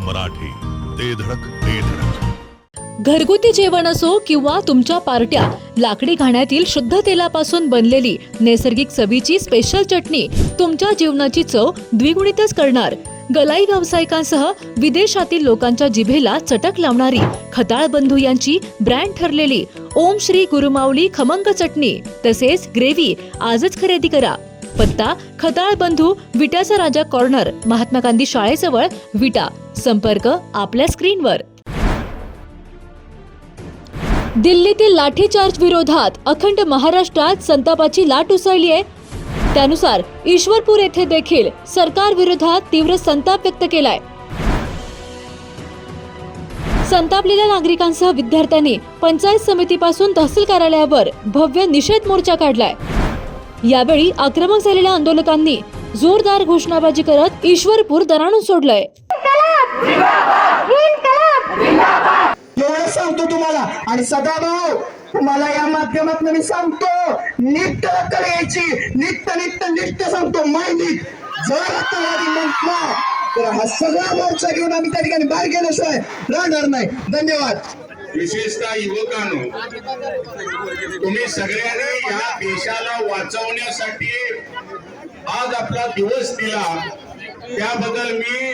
मराठी, ते धडक ते धडक. घरगुती जेवण असो किंवा तुमच्या पार्ट्या, लाकडी घाण्यातील शुद्ध तेलापासून बनलेली नैसर्गिक चवीची स्पेशल चटणी तुमच्या जीवनाची चव द्विगुणितच करणार. गलाई व्यावसायिकांसह विदेशातील लोकांच्या जिभेला चटक लावणारी खताळ बंधू यांची ब्रँड ठरलेली ओम श्री गुरुमाऊली खमंग चटणी तसेच ग्रेव्ही आजच खरेदी करा. पत्ता खताळ बंधू, विट्याचा राजा कॉर्नर, महात्मा गांधी शाळेजवळ, विटा. संपर्क आपल्या स्क्रीनवर. दिल्लीतील लाठीचार्ज विरोधात अखंड महाराष्ट्रात संतापाची लाट उसळली आहे. त्यानुसार ईश्वरपूर येथे देखील सरकार विरोधात तीव्र संताप व्यक्त केलाय. संतापलेल्या नागरिकांसह विद्यार्थ्यांनी पंचायत समितीपासून तहसील कार्यालयावर भव्य निषेध मोर्चा काढलाय. यावेळी आक्रमक झालेल्या आंदोलकांनी जोरदार घोषणाबाजी करत ईश्वरपूर दणाणून सोडलंय. एवढं सांगतो तुम्हाला, आणि सदाभाऊ तुम्हाला या माध्यमातून मी सांगतो, नित्य दखल यायची, नित्य सांगतो माहिती. जर आतंकवादी म्हटलं तर हा सगळा मोर्चा घेऊन आम्ही त्या ठिकाणी बाहेर गेल्याशिवाय राहणार नाही. धन्यवाद. विशेषतः युवकांनो, तुम्ही सगळ्यांनी या देशाला वाचवण्यासाठी आज आपला दिवस दिला, त्याबद्दल मी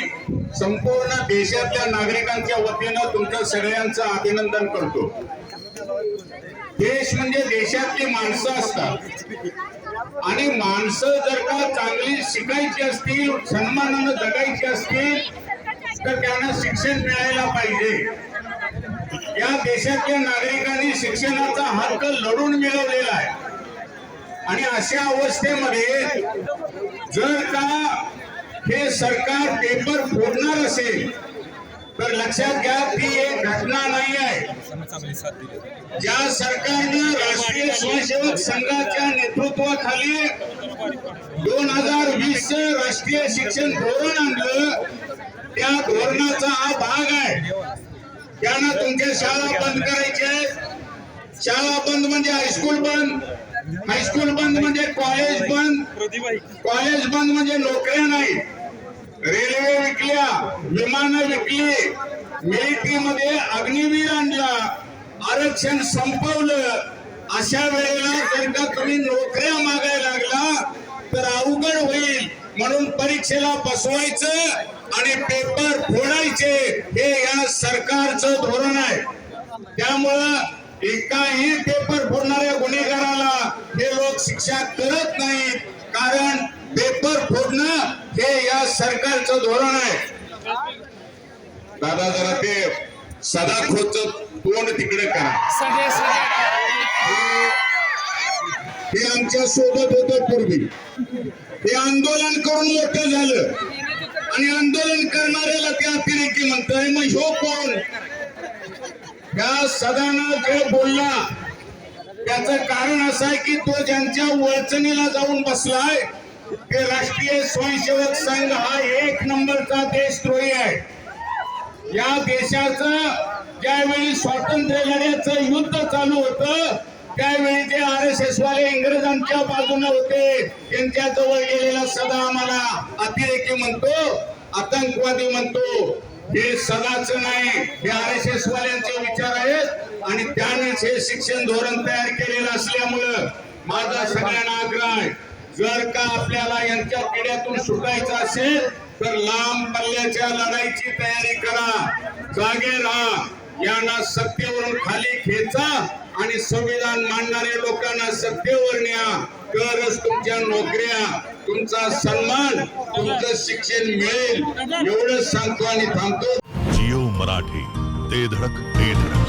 संपूर्ण देशातल्या नागरिकांच्या वतीनं तुमच्या सगळ्यांचं अभिनंदन करतो. देश म्हणजे देशातली माणसं असतात, आणि माणसं जर का चांगली शिकायची असतील, सन्मानानं जगायची असतील, तर त्यांना शिक्षण मिळायला पाहिजे. या देशातल्या नागरिकांनी शिक्षणाचा हक्क लढून मिळवलेला आहे, आणि अशा अवस्थेमध्ये जर का हे सरकार पेपर फोडणार असेल तर लक्षात घ्या, ती एक घटना नाही आहे. ज्या सरकारनं राष्ट्रीय स्वयंसेवक संघाच्या नेतृत्वाखाली 2020 राष्ट्रीय शिक्षण धोरण आणलं, त्या धोरणाचा हा भाग आहे. त्यानं तुमच्या शाळा बंद करायच्या आहेत. शाळा बंद म्हणजे हायस्कूल बंद, हायस्कूल बंद म्हणजे कॉलेज बंद, कॉलेज बंद म्हणजे नोकऱ्या नाही. रेल्वे विकल्या, विमानं विकली, मिलिटरीमध्ये अग्निवीर आणला, आरक्षण संपवलं. अशा वेळेला जर का तुम्ही नोकऱ्या मागायला लागला तर अवघड होईल. म्हणून परीक्षेला बसवायचं आणि पेपर फोडायचे, हे या सरकारचं धोरण आहे. त्यामुळं एकाही पेपर फोडणाऱ्या गुन्हेगाराला हे लोक शिक्षा करत नाहीत, कारण पेपर फोडणं हे या सरकारचं धोरण आहे. दादा जरा ते सदाखोचं तोंड तिकडे करा. हे आमच्या सोबत होतं पूर्वी, हे आंदोलन करून मोठं झालं, आणि आंदोलन करणाऱ्याला ते अतिरेकी म्हणतोय. मग ह्यो कोण? त्या सदानं जे बोलला त्याचं कारण असं आहे की तो ज्यांच्या वळचणीला जाऊन बसलाय, ते राष्ट्रीय स्वयंसेवक संघ हा एक नंबरचा देशद्रोही आहे. या देशाचं ज्यावेळी स्वातंत्र्य लढ्याचं युद्ध चालू होतं, त्यावेळी जे RSS वाले इंग्रजांच्या बाजूने होते, त्यांच्या जवळ गेलेला सदा आम्हाला अतिरेकी म्हणतो, आतंकवादी म्हणतो. हे सदाचं नाही, हे RSS वाल्यांचे विचार आहेत, आणि त्यानेच हे शिक्षण धोरण तयार केलेलं असल्यामुळं माझा सगळ्यांना आग्रह आहे, जर का आपल्याला यांच्या पिढ्यातून सुटायचं असेल तर लांब पल्ल्याच्या लढाईची तयारी करा, जागे राहा. यांना सत्तेवरून खाली खेचा आणि संविधान मानणाऱ्या लोकांना सत्तेवर न्या, तरच तुमच्या नोकऱ्या, तुमचा सन्मान, तुमचं शिक्षण मिळेल. एवढंच सांगतो आणि थांबतो. जिओ मराठी, ते धडक ते धडक.